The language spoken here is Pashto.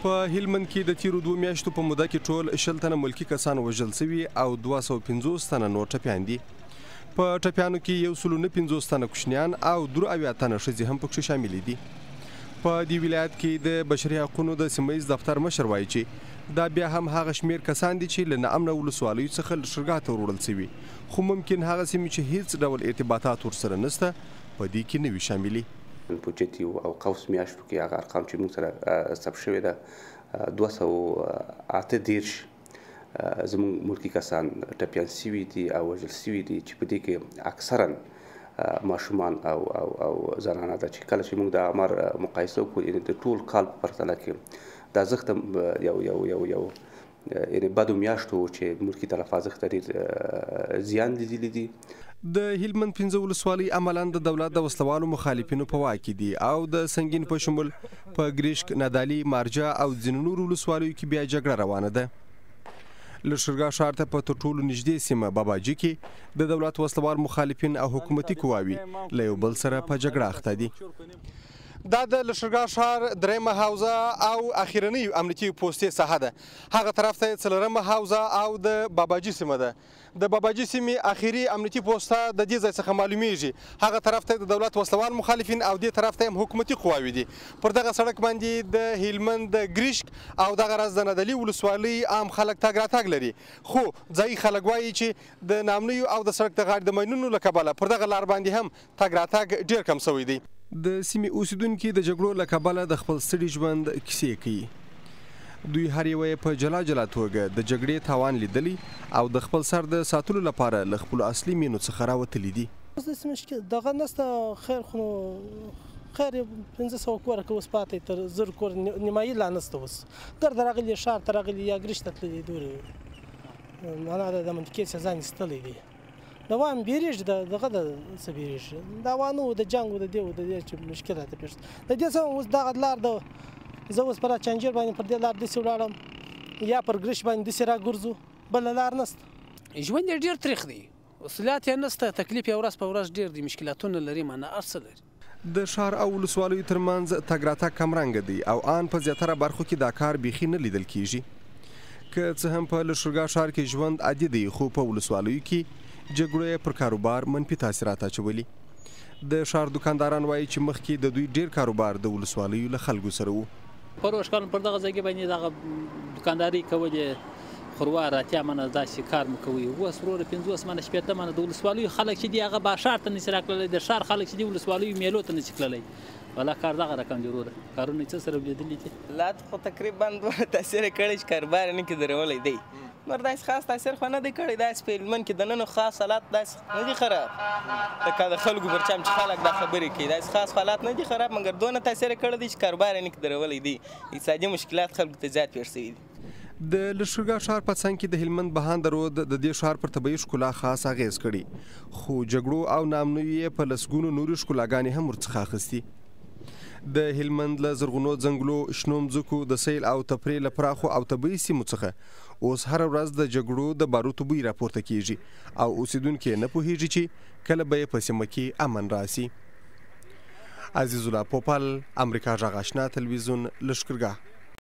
په هلمند کې د تیرو 2 میاشتو په موده کې ټول 60 تنه ملکي کسان وژل شوي او 250 تنه نور ټپیان دي. په ټپیانو کې 150 تنه کوچنیان او 83 تنه ښځې هم پکې شامل دي. په دې ولایت کې د بشري حقوقو د سیمهییز دفتر مشر وایي چې دا بیا هم هغه شمیر کسان دي چې له ناامنه ولسوالیو څخه لښکرګاه ته وروړل شوي، خو ممکن هغه سیمې چې هیڅ ډول ارتباطات ورسره نشته په دې کې نه وي شاملي. په جدي او قوس میاشتو کې هغه ارقام چې موږ سره ثبت شوي ده 218 زموږ ملکي کسان ټپیان شوي دي او وژل شوي دي چې په دې کې اکثرا ماشومان او زنانه ده چې کله چې موږ د آمار مقایسه وکړو د ټول کال په پرتله کې دا زښت یو یعنې بدو میاشتو چې ملکي تلفات ډېر زیان لیدلی دي. د هلمند 15 ولسوالۍ عملاً د دولت د وسلوالو مخالفینو په واک کې دي او د سنگین په شمول په ګریشک، نادالي، مارجه او ځینو نورو ولسوالیو کې بیا جګړه روانه ده. لښکرګاه ښار ته په تر ټولو نږدې سیمه باباجي کې د دولت وسلوال مخالفین او حکومتي قواوي له یو بل سره په جګړه اخته دي. دا د لښکرګاه ښار درېیمه حوزه او اخیرنۍ امنیتي پوستې ساحه ده. هغه طرف ته څلورمه حوزه او د باباجي سیمه ده. د باباجي سیمې اخیري امنیتي پوسته د دې ځای څخه معلومیږي. هغه طرف ته د دولت وسلوال مخالفین او دې طرف ته هم حکومتي قواوي دي. پر دغه سړک باندې د هلمند د ګریشک او دغه راز د نادالي ولسوالۍ عام خلک تګ راتګ لري، خو ځایي خلک وایي چې د نامنیو او د سړک د غاړې د ماینونو له کبله پر دغه لار باندې هم تګ راتګ ډېر کم شوی دی. د سیمې اوسیدونکي د جګړو له کبله د خپل ستړي ژوند کیسې کوي. دوی هر یو په جلا جلا توګه د جګړې تاوان لیدلی او د خپل سر د ساتلو لپاره له خپلو اصلي مینو څخه راوتلي دي. دغه نسته خیر خو خیر 1500 کوره که اوس پاتې تر 1000 کور نیمایي لا نسته اوس ګرده راغلي ښار ته راغلي یا ګریشک ته تللي دورې معنا د منطقې څخه ځان ایستلی دی. دا وایم بیریږي دغه د څه بیریږي دا وانه د جنګ د دې د دې چې مشکلات پیښ د دې څه اوس دغه لار د زه اوس پر چنجیر باندې پر دې لار داسې ولاړم یا پر ګریشک باندې داسې راګرځو بله لار نشته. ژوند یې ډېر تریخ دی، وسیلات یې نشته، تکلیف یې ورځ په ورځ ډېر دی، مشکلاتونه لري، معنا هر څه لري. د ښار او ولسوالیو ترمنځ تګ راتګ کمرنګه دی او ان په زیاتره برخو کې دا کار بیخي نه لیدل کیږي. که څه هم په لښکرګاه ښار کې ژوند عادي دی، خو په ولسوالیو کې جګړو پر کاروبار منفي تاثیرات اچولي. د ښار دکانداران وایي چې مخکې د دوی ډیر کاروبار د ولسوالیو له خلکو سره وو. پروش کارون پر دغه ځای باندې دغه دکانداري کولې خروار اتیا منه داسې کار مو کوي. اوس وروره 50 منه شپېته منه د ولسوالیو خلک چې دي هغه به ښار ته نشي راکړلی، د ښار خلک چې دي ولسوالیو میلو ته نشي تللی. والا کار دغه رقم دی وروره، کارونه څه سره لیدلي دي. لات خو تقریبا دومره تاثیر کړی چې کاروبار نه کې درولی دی. نور داسې خاص تاثیر خو نه دی کړی. داسې په هلمند کې دننه خاص حالات داسې نه دي خراب لکه د خلکو پر چم چې خلک دا خبرې کوي. داسې خاص حالات نه دي خراب، مګر دونه تاثیر کړی دی چې کاروبار نه کې درولی دی. اقتصادي مشکلات خلکو ته زیات پیښ شوي دي. د لښکرګاه ښار په څنګ کې د هلمند بهاند رود د دې ښار پر طبیعي ښکلا خاص اغیز کړي، خو جګړو او ناامنیو یې په لسګونو نورې ښکلاګانې هم ورڅخه اخیستي. د هلمند له زرغونو ځنګلو، شنو مځکو، د سیل او تفریح له پراخو او طبیعي سیمو څخه اوس هره ورځ د جګړو د باروتو بوی راپورته کیږي او اوسیدونکي نه پوهیږي چې کله به یې په سیمه کې امن راسي. عزیز الله پوپل، امریکا غږ آشنا تلویزیون، لښکرګاه.